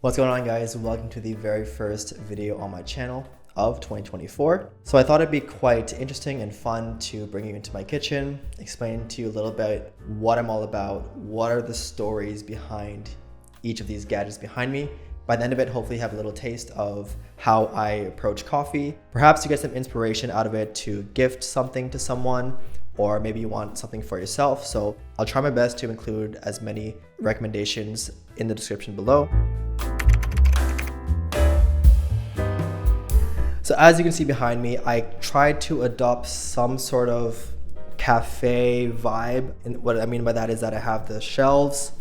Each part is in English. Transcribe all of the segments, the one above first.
What's going on, guys? Welcome to the very first video on my channel of 2024. So I thought it'd be quite interesting and fun to bring you into my kitchen, explain to you a little bit what I'm all about, what are the stories behind each of these gadgets behind me. By the end of it, hopefully you have a little taste of how I approach coffee. Perhaps you get some inspiration out of it to gift something to someone, or maybe you want something for yourself. So I'll try my best to include as many recommendations in the description below. So as you can see behind me, I tried to adopt some sort of cafe vibe. And what I mean by that is that I have the shelves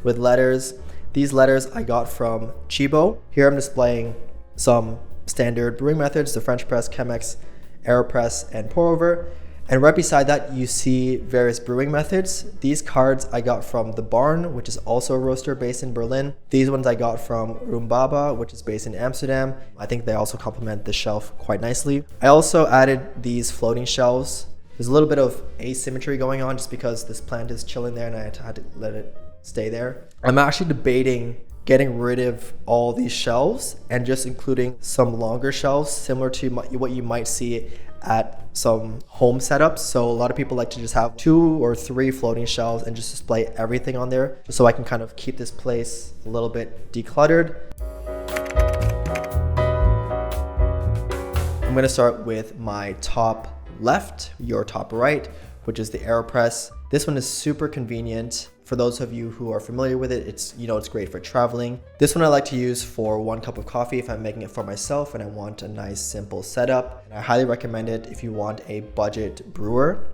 with letters. These letters I got from Chibo. Here I'm displaying some standard brewing methods, the French press, Chemex, Aeropress, and pour over. And right beside that, you see various brewing methods. These cards I got from The Barn, which is also a roaster based in Berlin. These ones I got from Rumbaba, which is based in Amsterdam. I think they also complement the shelf quite nicely. I also added these floating shelves. There's a little bit of asymmetry going on just because this plant is chilling there and I had to let it stay there. I'm actually debating getting rid of all these shelves and just including some longer shelves similar to what you might see at some home setups. So a lot of people like to just have 2 or 3 floating shelves and just display everything on there, so I can kind of keep this place a little bit decluttered. I'm gonna start with my top left, your top right, which is the Aeropress. This one is super convenient. For those of you who are familiar with it, it's great for traveling. This one I like to use for 1 cup of coffee if I'm making it for myself and I want a nice simple setup. And I highly recommend it if you want a budget brewer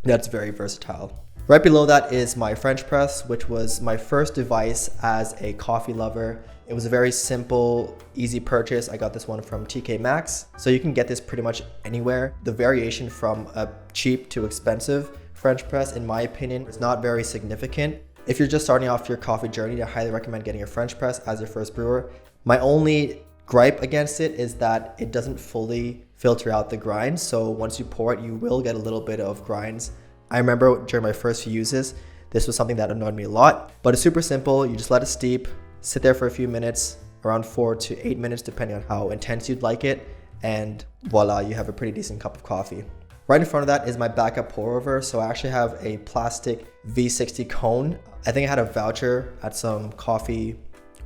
that's very versatile. Right below that is my French press, which was my first device as a coffee lover. It was a very simple, easy purchase. I got this one from TK Maxx. So you can get this pretty much anywhere. The variation from a cheap to expensive French press, in my opinion, is not very significant. If you're just starting off your coffee journey, I highly recommend getting a French press as your first brewer. My only gripe against it is that it doesn't fully filter out the grinds. So once you pour it, you will get a little bit of grinds. I remember during my first few uses, this was something that annoyed me a lot, but it's super simple. You just let it steep, sit there for a few minutes, around 4 to 8 minutes, depending on how intense you'd like it. And voila, you have a pretty decent cup of coffee. Right in front of that is my backup pour over. So I actually have a plastic V60 cone. I think I had a voucher at some coffee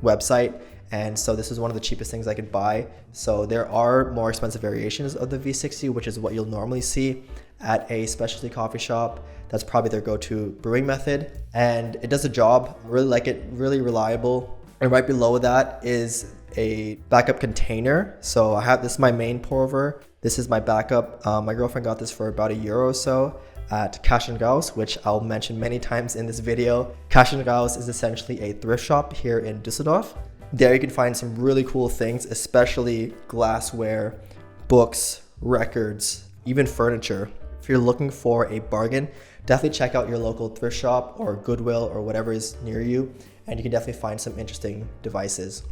website. And so this is one of the cheapest things I could buy. So there are more expensive variations of the V60, which is what you'll normally see at a specialty coffee shop. That's probably their go-to brewing method. And it does the job. I really like it, really reliable. And right below that is a backup container. So I have, this is my main pour over. This is my backup. My girlfriend got this for about €1 or so at Cash & Gauss, which I'll mention many times in this video. Cash & Gauss is essentially a thrift shop here in Düsseldorf. There you can find some really cool things, especially glassware, books, records, even furniture. If you're looking for a bargain, definitely check out your local thrift shop or Goodwill or whatever is near you, and you can definitely find some interesting devices.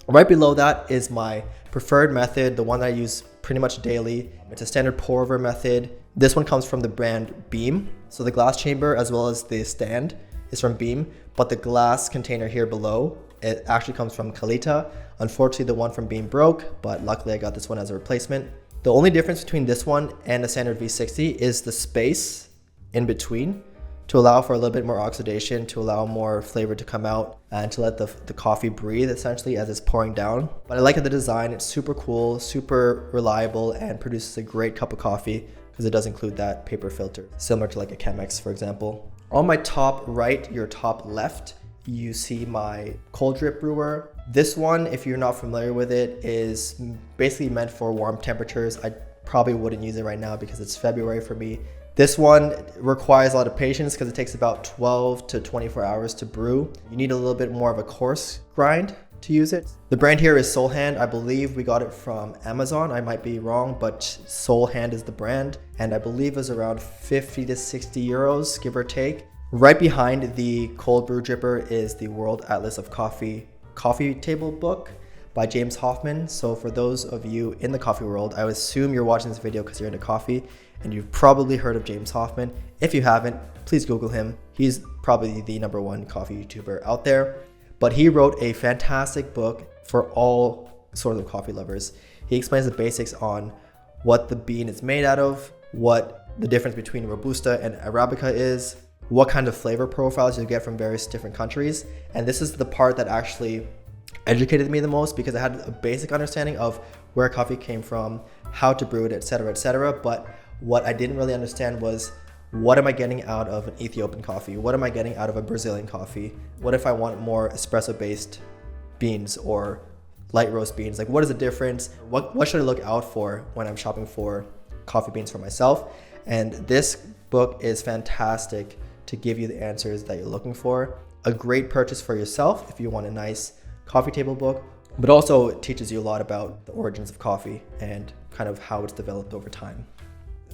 Right below that is my preferred method, the one that I use pretty much daily. It's a standard pour over method. This one comes from the brand Beem. So the glass chamber as well as the stand is from Beem, but the glass container here below, it actually comes from Kalita. Unfortunately, the one from Beem broke, but luckily I got this one as a replacement. The only difference between this one and the standard V60 is the space in between, to allow for a little bit more oxidation, to allow more flavor to come out, and to let the coffee breathe essentially as it's pouring down. But I like the design. It's super cool, super reliable, and produces a great cup of coffee because it does include that paper filter, similar to like a Chemex, for example. On my top right, your top left, you see my cold drip brewer. This one, if you're not familiar with it, is basically meant for warm temperatures. I probably wouldn't use it right now because it's February for me. This one requires a lot of patience because it takes about 12 to 24 hours to brew. You need a little bit more of a coarse grind to use it. The brand here is Soulhand. I believe we got it from Amazon. I might be wrong, but Soulhand is the brand. And I believe it was around 50 to 60 euros, give or take. Right behind the cold brew dripper is the World Atlas of Coffee table book by James Hoffmann. So for those of you in the coffee world, I would assume you're watching this video because you're into coffee and you've probably heard of James Hoffmann. If you haven't, please Google him. He's probably the #1 coffee YouTuber out there. but he wrote a fantastic book for all sorts of coffee lovers. He explains the basics on what the bean is made out of, what the difference between Robusta and Arabica is, what kind of flavor profiles you get from various different countries. And this is the part that actually educated me the most, because I had a basic understanding of where coffee came from, how to brew it, etc., etc. But what I didn't really understand was, what am I getting out of an Ethiopian coffee? What am I getting out of a Brazilian coffee? What if I want more espresso-based beans or light roast beans? Like, what is the difference? What should I look out for when I'm shopping for coffee beans for myself? And this book is fantastic to give you the answers that you're looking for. A great purchase for yourself if you want a nice coffee table book, but also it teaches you a lot about the origins of coffee and kind of how it's developed over time.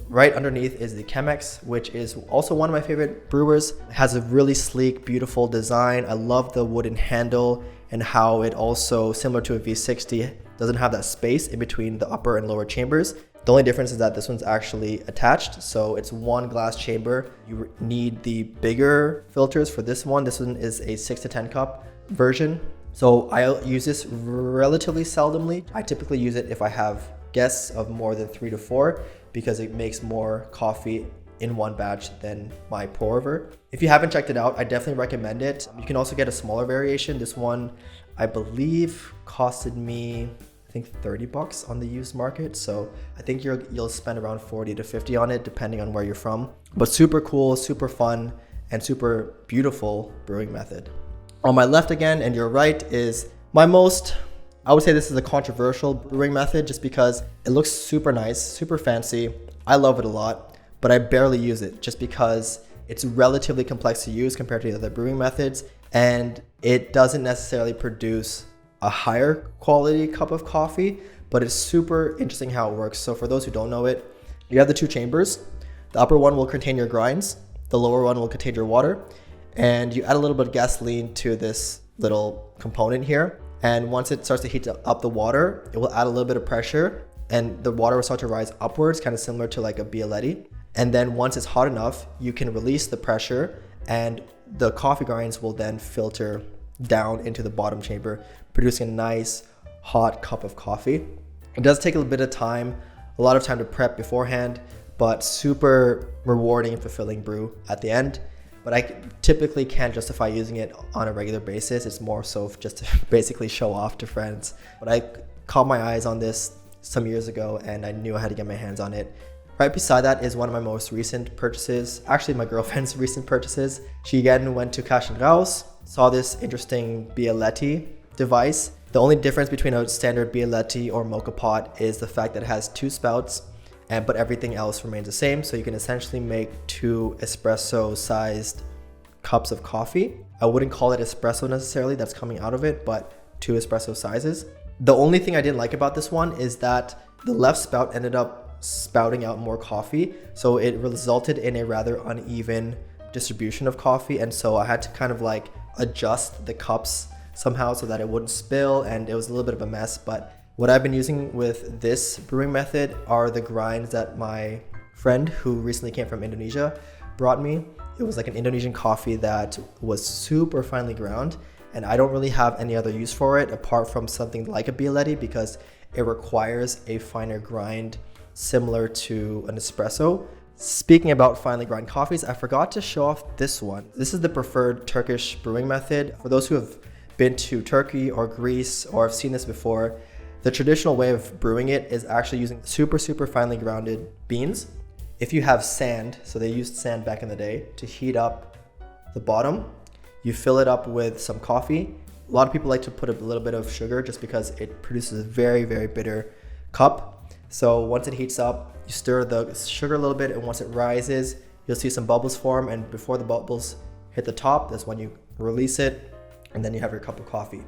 Right underneath is the Chemex, which is also one of my favorite brewers. It has a really sleek, beautiful design. I love the wooden handle and how it also, similar to a V60, doesn't have that space in between the upper and lower chambers. The only difference is that this one's actually attached, so it's one glass chamber. You need the bigger filters for this one. This one is a 6 to 10 cup version. So I use this relatively seldomly. I typically use it if I have guests of more than 3 to 4, because it makes more coffee in one batch than my pour over. If you haven't checked it out, I definitely recommend it. You can also get a smaller variation. This one, I believe, costed me, I think, $30 on the used market. So I think you'll spend around 40 to 50 on it, depending on where you're from. But super cool, super fun, and super beautiful brewing method. On my left again, and your right, is my most, I would say this is a controversial brewing method, just because it looks super nice, super fancy. I love it a lot, but I barely use it just because it's relatively complex to use compared to the other brewing methods, and it doesn't necessarily produce a higher quality cup of coffee, but it's super interesting how it works. So for those who don't know it, you have the 2 chambers. The upper one will contain your grinds. The lower one will contain your water. And you add a little bit of gasoline to this little component here. And once it starts to heat up the water, it will add a little bit of pressure, and the water will start to rise upwards, kind of similar to like a Bialetti. And then once it's hot enough, you can release the pressure, and the coffee grinds will then filter down into the bottom chamber, producing a nice hot cup of coffee. It does take a little bit of time, a lot of time to prep beforehand, but super rewarding and fulfilling brew at the end. But I typically can't justify using it on a regular basis. It's more so just to basically show off to friends. But I caught my eyes on this some years ago, and I knew I had to get my hands on it. Right beside that is one of my most recent purchases, actually my girlfriend's recent purchases. She again went to Cash and Rouse, saw this interesting Bialetti device. The only difference between a standard Bialetti or mocha pot is the fact that it has 2 spouts, but everything else remains the same. So you can essentially make 2 espresso sized cups of coffee. I wouldn't call it espresso necessarily that's coming out of it, but 2 espresso sizes. The only thing I didn't like about this one is that the left spout ended up spouting out more coffee. So it resulted in a rather uneven distribution of coffee. And so I had to kind of like adjust the cups somehow so that it wouldn't spill, and it was a little bit of a mess. But what I've been using with this brewing method are the grinds that my friend, who recently came from Indonesia, brought me. It was like an Indonesian coffee that was super finely ground, and I don't really have any other use for it apart from something like a Bialetti, because it requires a finer grind similar to an espresso. Speaking about finely ground coffees, I forgot to show off this one. This is the preferred Turkish brewing method. For those who have been to Turkey or Greece or have seen this before, the traditional way of brewing it is actually using super finely grounded beans. If you have sand, so they used sand back in the day to heat up the bottom, you fill it up with some coffee. A lot of people like to put a little bit of sugar just because it produces a very bitter cup. So once it heats up, you stir the sugar a little bit, and once it rises, you'll see some bubbles form, and before the bubbles hit the top, that's when you release it, and then you have your cup of coffee.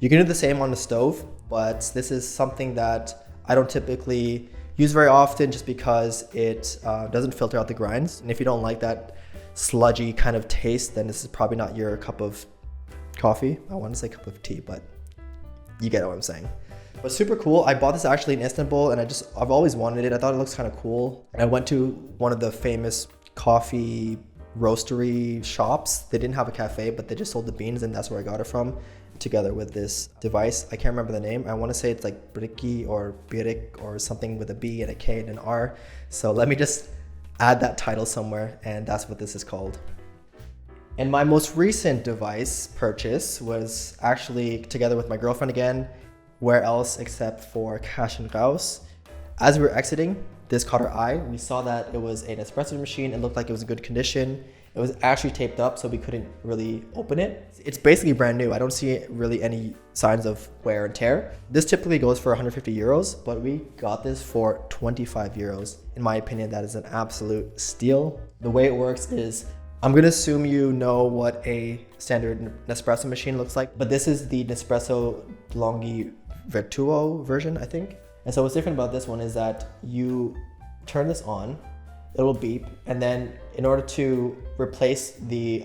You can do the same on the stove, but this is something that I don't typically use very often just because it doesn't filter out the grinds. And if you don't like that sludgy kind of taste, then this is probably not your cup of coffee. I want to say cup of tea, but you get what I'm saying. But super cool. I bought this actually in Istanbul, and I've always wanted it. I thought it looks kind of cool. And I went to one of the famous coffee roastery shops. They didn't have a cafe, but they just sold the beans, and that's where I got it from. together with this device. I can't remember the name. I want to say it's like Briki or Birik or something with a B and a K and an R. So let me just add that title somewhere, and that's what this is called. And my most recent device purchase was actually together with my girlfriend again. Where else except for Cash and Raus. As we were exiting, this caught our eye. We saw that it was an espresso machine. It looked like it was in good condition. It was actually taped up, so we couldn't really open it. It's basically brand new. I don't see really any signs of wear and tear. This typically goes for 150 euros, but we got this for 25 euros. In my opinion, that is an absolute steal. The way it works is, I'm gonna assume you know what a standard Nespresso machine looks like, but this is the Nespresso Delonghi Vertuo version, I think. And so what's different about this one is that you turn this on, it will beep, and then in order to replace the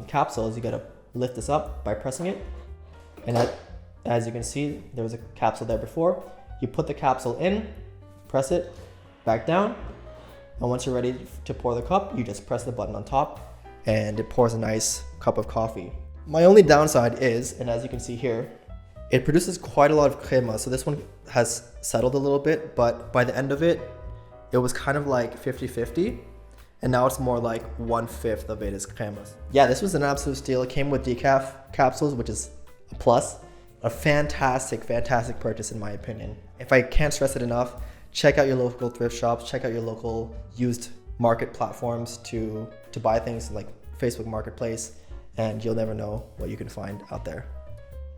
capsules, you gotta lift this up by pressing it. And as you can see, there was a capsule there before. You put the capsule in, press it, back down, and once you're ready to pour the cup, you just press the button on top, and it pours a nice cup of coffee. My only downside is, and as you can see here, it produces quite a lot of crema, so this one has settled a little bit, but by the end of it, it was kind of like 50-50, and now it's more like 1/5 of it is crema. Yeah, this was an absolute steal. It came with decaf capsules, which is a plus. A fantastic, fantastic purchase in my opinion. If I can't stress it enough, check out your local thrift shops, check out your local used market platforms to buy things like Facebook Marketplace, and you'll never know what you can find out there.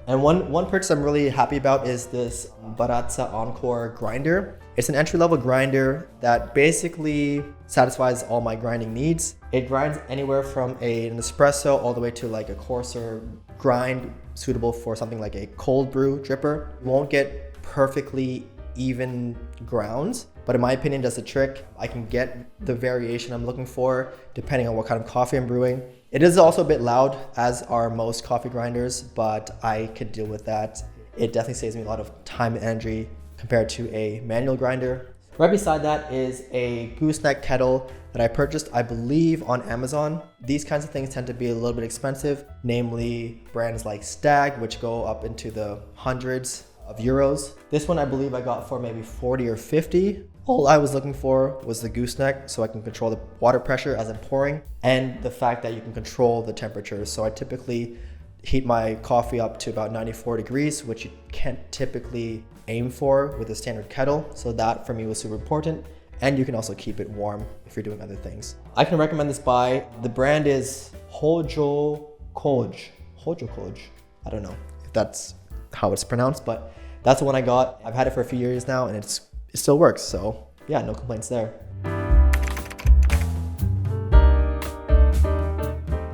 And one purchase I'm really happy about is this Baratza Encore grinder. It's an entry-level grinder that basically satisfies all my grinding needs. It grinds anywhere from an espresso all the way to like a coarser grind suitable for something like a cold brew dripper. You won't get perfectly even grounds, but in my opinion does the trick. I can get the variation I'm looking for depending on what kind of coffee I'm brewing. It is also a bit loud, as are most coffee grinders, but I could deal with that. It definitely saves me a lot of time and energy compared to a manual grinder. Right beside that is a Gooseneck kettle that I purchased, I believe, on Amazon. These kinds of things tend to be a little bit expensive, namely brands like Stag, which go up into the hundreds of euros. This one I believe I got for maybe 40 or 50. All I was looking for was the gooseneck, so I can control the water pressure as I'm pouring, and the fact that you can control the temperature. So I typically heat my coffee up to about 94 degrees, which you can't typically aim for with a standard kettle. So that for me was super important. And you can also keep it warm if you're doing other things. I can recommend this buy. The brand is Hojocoj. I don't know if that's how it's pronounced, but that's the one I got. I've had it for a few years now, and it still works. So yeah, no complaints there.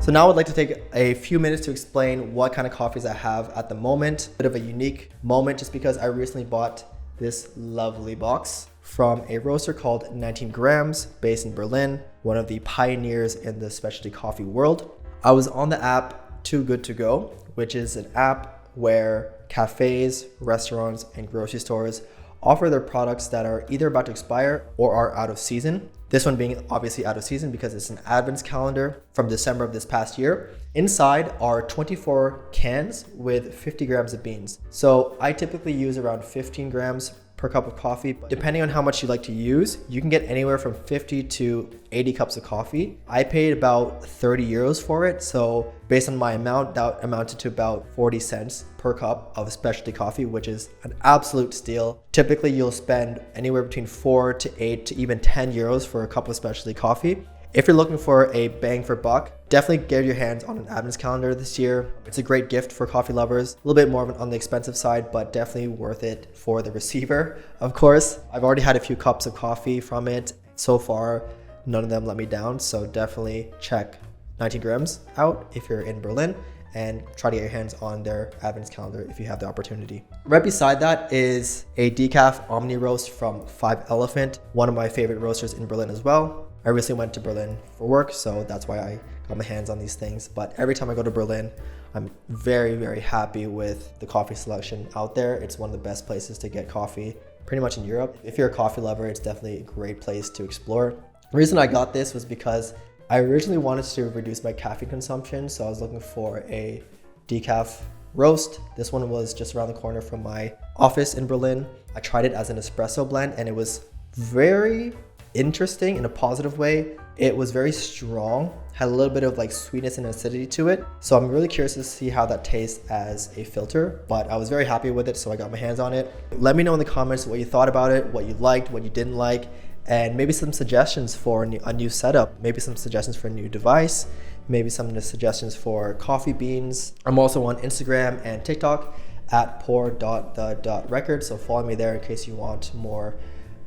So now I'd like to take a few minutes to explain what kind of coffees I have at the moment. Bit of a unique moment just because I recently bought this lovely box from a roaster called 19 Grams based in Berlin, one of the pioneers in the specialty coffee world. I was on the app Too Good To Go, which is an app where cafes, restaurants, and grocery stores offer their products that are either about to expire or are out of season. This one being obviously out of season because it's an advents calendar from December of this past year. Inside are 24 cans with 50 grams of beans. So I typically use around 15 grams per cup of coffee. Depending on how much you like to use, you can get anywhere from 50 to 80 cups of coffee. I paid about 30 euros for it. So based on my amount, that amounted to about 40 cents per cup of specialty coffee, which is an absolute steal. Typically you'll spend anywhere between 4 to 8 to even 10 euros for a cup of specialty coffee. If you're looking for a bang for buck, definitely get your hands on an advents calendar this year. It's a great gift for coffee lovers. A little bit more on the expensive side, but definitely worth it for the receiver, of course. I've already had a few cups of coffee from it. So far, none of them let me down. So definitely check 19 Grams out if you're in Berlin, and try to get your hands on their advents calendar if you have the opportunity. Right beside that is a decaf Omni roast from 5 Elephant, one of my favorite roasters in Berlin as well. I recently went to Berlin for work, so that's why I got my hands on these things. But every time I go to Berlin, I'm very, very happy with the coffee selection out there. It's one of the best places to get coffee pretty much in Europe. If you're a coffee lover, it's definitely a great place to explore. The reason I got this was because I originally wanted to reduce my caffeine consumption, so I was looking for a decaf roast. This one was just around the corner from my office in Berlin. I tried it as an espresso blend and it was very interesting in a positive way. It was very strong, had a little bit of like sweetness and acidity to it. So I'm really curious to see how that tastes as a filter, but I was very happy with it, so I got my hands on it. Let me know in the comments what you thought about it, what you liked, what you didn't like, and maybe some suggestions for a new setup, maybe some suggestions for a new device, maybe some suggestions for coffee beans. I'm also on Instagram and TikTok at pour.the.record, so follow me there in case you want more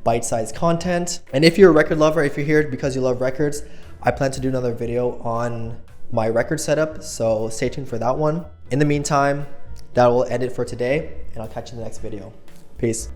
bite-sized content. And if you're a record lover, if you're here because you love records, I plan to do another video on my record setup, so stay tuned for that one. In the meantime, that will end it for today, and I'll catch you in the next video. Peace.